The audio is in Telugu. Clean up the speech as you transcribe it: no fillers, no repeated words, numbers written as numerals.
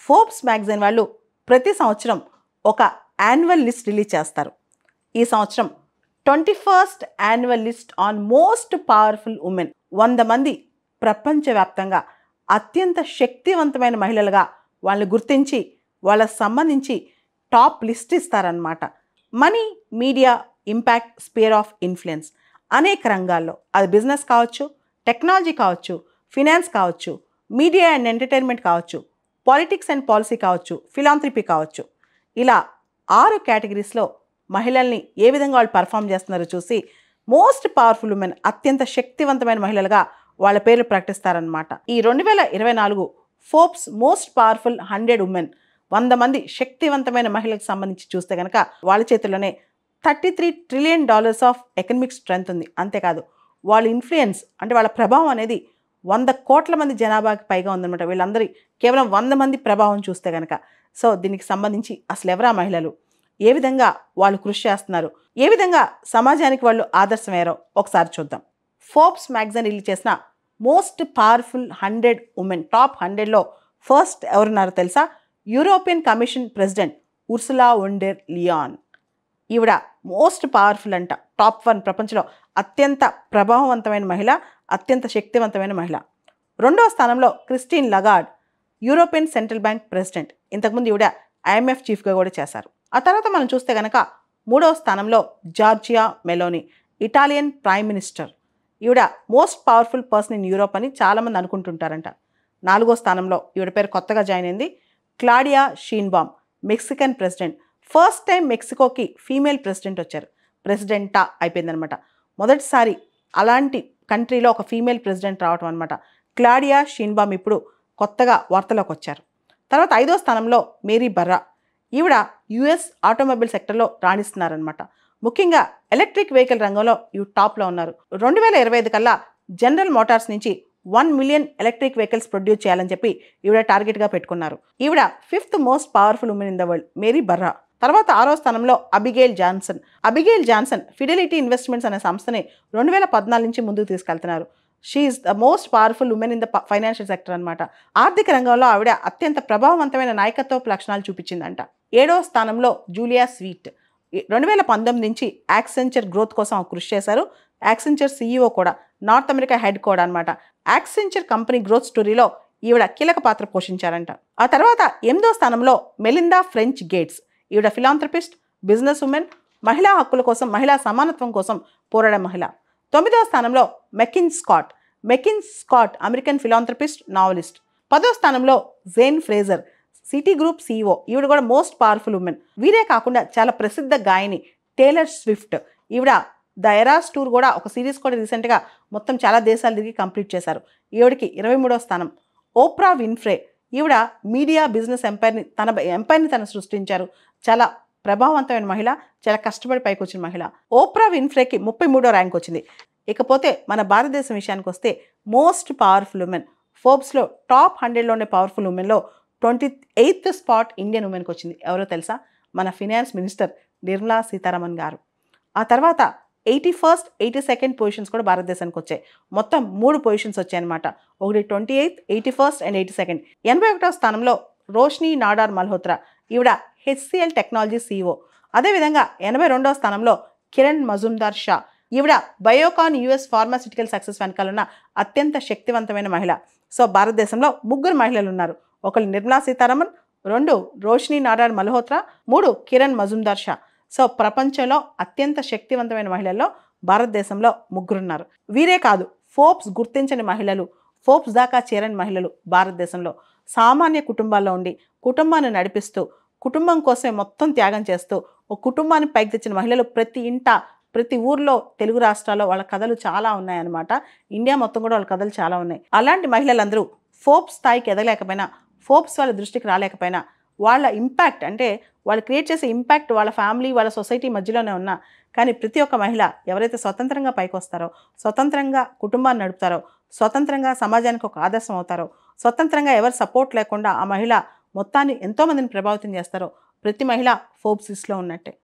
ఫోర్బ్స్ మ్యాగజైన్ వాళ్ళు ప్రతి సంవత్సరం ఒక యాన్యువల్ లిస్ట్ రిలీజ్ చేస్తారు. ఈ సంవత్సరం 21st annual list on most powerful women 100 మంది ప్రపంచవ్యాప్తంగా అత్యంత శక్తివంతమైన మహిళలుగా వాళ్ళని గుర్తించి వాళ్ళకు సంబంధించి టాప్ లిస్ట్ ఇస్తారనమాట. Money, media, impact, spear of influence అనేక రంగాల్లో, అది బిజినెస్ కావచ్చు, టెక్నాలజీ కావచ్చు, ఫినాన్స్ కావచ్చు, మీడియా అండ్ ఎంటర్టైన్మెంట్ కావచ్చు, పాలిటిక్స్ అండ్ పాలసీ కావచ్చు, ఫిలాంథ్రపీ కావచ్చు, ఇలా 6 కేటగిరీస్లో మహిళల్ని ఏ విధంగా వాళ్ళు పర్ఫామ్ చేస్తున్నారో చూసి మోస్ట్ పవర్ఫుల్ ఉమెన్, అత్యంత శక్తివంతమైన మహిళలుగా వాళ్ళ పేర్లు ప్రకటిస్తారనమాట. ఈ 2024 ఫోర్బ్స్ మోస్ట్ పవర్ఫుల్ 100 ఉమెన్ 100 మంది శక్తివంతమైన మహిళలకు సంబంధించి చూస్తే కనుక వాళ్ళ చేతుల్లోనే $33 trillion ఆఫ్ ఎకనమిక్ స్ట్రెంగ్త్ ఉంది. అంతేకాదు వాళ్ళ ఇన్ఫ్లుయెన్స్ అంటే వాళ్ళ ప్రభావం అనేది 100 కోట్ల మంది జనాభాకి పైగా ఉందన్నమాట. వీళ్ళందరి కేవలం 100 మంది ప్రభావం చూస్తే కనుక. సో దీనికి సంబంధించి అసలు ఎవరా మహిళలు, ఏ విధంగా వాళ్ళు కృషి చేస్తున్నారు, ఏ విధంగా సమాజానికి వాళ్ళు ఆదర్శమయ్యారో ఒకసారి చూద్దాం. ఫోర్బ్స్ మ్యాగజైన్ రిలీజ్ చేసిన మోస్ట్ పవర్ఫుల్ 100 ఉమెన్ టాప్ 100లో ఫస్ట్ ఎవరున్నారో తెలుసా? European commission president Ursula von der Leyen. ఈవిడ మోస్ట్ పవర్ఫుల్ అంట, టాప్ 1 ప్రపంచంలో అత్యంత ప్రభావవంతమైన మహిళ, అత్యంత శక్తివంతమైన మహిళ. 2వ స్థానంలో Christine Lagarde, European central bank president. ఇంతకుముందు ఈవిడ IMF చీఫ్గా కూడా చేశారు. ఆ తర్వాత మనం చూస్తే కనుక 3వ స్థానంలో Giorgia Meloni, Italian prime minister. ఈవిడ most powerful person in Europe అని చాలామంది అనుకుంటుంటారంట. 4వ స్థానంలో ఈవిడ పేరు కొత్తగా జాయిన్ అయింది Claudia Sheinbaum, Mexican president. First time మెక్సికోకి ఫీమేల్ ప్రెసిడెంట్ వచ్చారు, ప్రెసిడెంటా అయిపోయిందనమాట. మొదటిసారి అలాంటి కంట్రీలో ఒక ఫీమేల్ ప్రెసిడెంట్ రావటం అనమాట. క్లాడియా షీన్బామ్ ఇప్పుడు కొత్తగా వార్తలోకి వచ్చారు. తర్వాత 5వ స్థానంలో మేరీ బర్రా. ఈవిడ US ఆటోమొబైల్ సెక్టర్లో రాణిస్తున్నారనమాట. ముఖ్యంగా ఎలక్ట్రిక్ వెహికల్ రంగంలో ఈవిడ టాప్లో ఉన్నారు. 2025 కల్లా జనరల్ మోటార్స్ నుంచి 1 మిలియన్ ఎలక్ట్రిక్ వెహికల్స్ ప్రొడ్యూస్ చేయాలని చెప్పి ఈవిడ టార్గెట్గా పెట్టుకున్నారు. ఈవిడ 5th most powerful women in the world, Mary Barra. తర్వాత 6వ స్థానంలో Abigail Johnson. Abigail Johnson Fidelity Investments అనే సంస్థని 2014 నుంచి ముందుకు తీసుకెళ్తున్నారు. She is the most powerful women in the financial sector అనమాట. ఆర్థిక రంగంలో ఆవిడ అత్యంత ప్రభావవంతమైన నాయకత్వ లక్షణాలు చూపించిందంట. 7వ స్థానంలో జూలియా స్వీట్. 2019 నుంచి యాక్సెంచర్ గ్రోత్ కోసం కృషి చేశారు. యాక్సెంచర్ CEO కూడా, నార్త్ అమెరికా హెడ్ కూడా అనమాట. యాక్సెంచర్ కంపెనీ గ్రోత్ స్టోరీలో ఈవిడ కీలక పాత్ర పోషించారంట. ఆ తర్వాత 8వ స్థానంలో మెలిండా ఫ్రెంచ్ గేట్స్. ఈవిడ ఫిలాంథ్రపిస్ట్, బిజినెస్ ఉమెన్, మహిళా హక్కుల కోసం, మహిళా సమానత్వం కోసం పోరాడే మహిళ. 9వ స్థానంలో MacKenzie Scott. MacKenzie Scott American philanthropist, novelist. 10వ స్థానంలో Jane Fraser, Citigroup CEO. ఈవిడ కూడా మోస్ట్ పవర్ఫుల్ ఉమెన్. వీరే కాకుండా చాలా ప్రసిద్ధ గాయని టేలర్ స్విఫ్ట్. ఈవిడ ద ఎరాస్ టూర్ కూడా ఒక సిరీస్ కూడా రీసెంట్గా మొత్తం చాలా దేశాలు తిరిగి కంప్లీట్ చేశారు. ఈవిడికి 23వ స్థానం. Opera Winfrey. ఈవిడ మీడియా బిజినెస్ ఎంపైర్ని తను సృష్టించారు. చాలా ప్రభావవంతమైన మహిళ, చాలా కష్టపడి పైకి వచ్చిన మహిళ. ఓప్రా విన్ఫ్రేకి 33వ ర్యాంక్ వచ్చింది. ఇకపోతే మన భారతదేశం విషయానికి వస్తే మోస్ట్ పవర్ఫుల్ ఉమెన్ ఫోర్బ్స్లో టాప్ 100లోనే పవర్ఫుల్ ఉమెన్లో 28th స్పాట్ ఇండియన్ ఉమెన్కి వచ్చింది. ఎవరో తెలుసా? మన ఫినాన్స్ మినిస్టర్ నిర్మలా సీతారామన్ గారు. ఆ తర్వాత 81st, 82nd పొజిషన్స్ కూడా భారతదేశానికి వచ్చాయి. మొత్తం 3 పొజిషన్స్ వచ్చాయన్నమాట. ఒకటి 28th, 81st అండ్ 82nd. 81వ స్థానంలో రోష్ని నాడార్ మల్హోత్రా. ఈవిడ HCL టెక్నాలజీ CEO. అదేవిధంగా 82వ స్థానంలో కిరణ్ మజుందార్ షా. ఈవిడ బయోకాన్ US ఫార్మాసిటికల్ సక్సెస్ వెనకాల ఉన్న అత్యంత శక్తివంతమైన మహిళ. సో భారతదేశంలో 3 మహిళలు ఉన్నారు. ఒకరు నిర్మలా సీతారామన్, 2 రోష్ని నాడార్ మల్హోత్రా, 3 కిరణ్ మజుందార్ షా. సో ప్రపంచంలో అత్యంత శక్తివంతమైన మహిళల్లో భారతదేశంలో 3 ఉన్నారు. వీరే కాదు, ఫోర్బ్స్ గుర్తించని మహిళలు, ఫోర్బ్స్ దాకా చేరని మహిళలు భారతదేశంలో సామాన్య కుటుంబాల్లో ఉండి కుటుంబాన్ని నడిపిస్తూ, కుటుంబం కోసమే మొత్తం త్యాగం చేస్తూ ఒక కుటుంబాన్ని పైకి తెచ్చిన మహిళలు ప్రతి ఇంట, ప్రతి ఊర్లో, తెలుగు రాష్ట్రాల్లో వాళ్ళ కథలు చాలా ఉన్నాయన్నమాట. ఇండియా మొత్తం కూడా వాళ్ళ కథలు చాలా ఉన్నాయి. అలాంటి మహిళలందరూ ఫోర్బ్స్ స్థాయికి ఎదగలేకపోయినా, ఫోర్బ్స్ వాళ్ళ దృష్టికి రాలేకపోయినా, వాళ్ళ ఇంపాక్ట్ అంటే వాళ్ళు క్రియేట్ చేసే ఇంపాక్ట్ వాళ్ళ ఫ్యామిలీ, వాళ్ళ సొసైటీ మధ్యలోనే ఉన్నా కానీ ప్రతి ఒక్క మహిళ ఎవరైతే స్వతంత్రంగా పైకి వస్తారో, స్వతంత్రంగా కుటుంబాన్ని నడుపుతారో, స్వతంత్రంగా సమాజానికి ఒక ఆదర్శం అవుతారో, స్వతంత్రంగా ఎవరు సపోర్ట్ లేకుండా ఆ మహిళ మొత్తాన్ని ఎంతోమందిని ప్రభావితం చేస్తారో ప్రతి మహిళ ఫోర్బ్స్ లిస్ట్లో ఉన్నట్టే.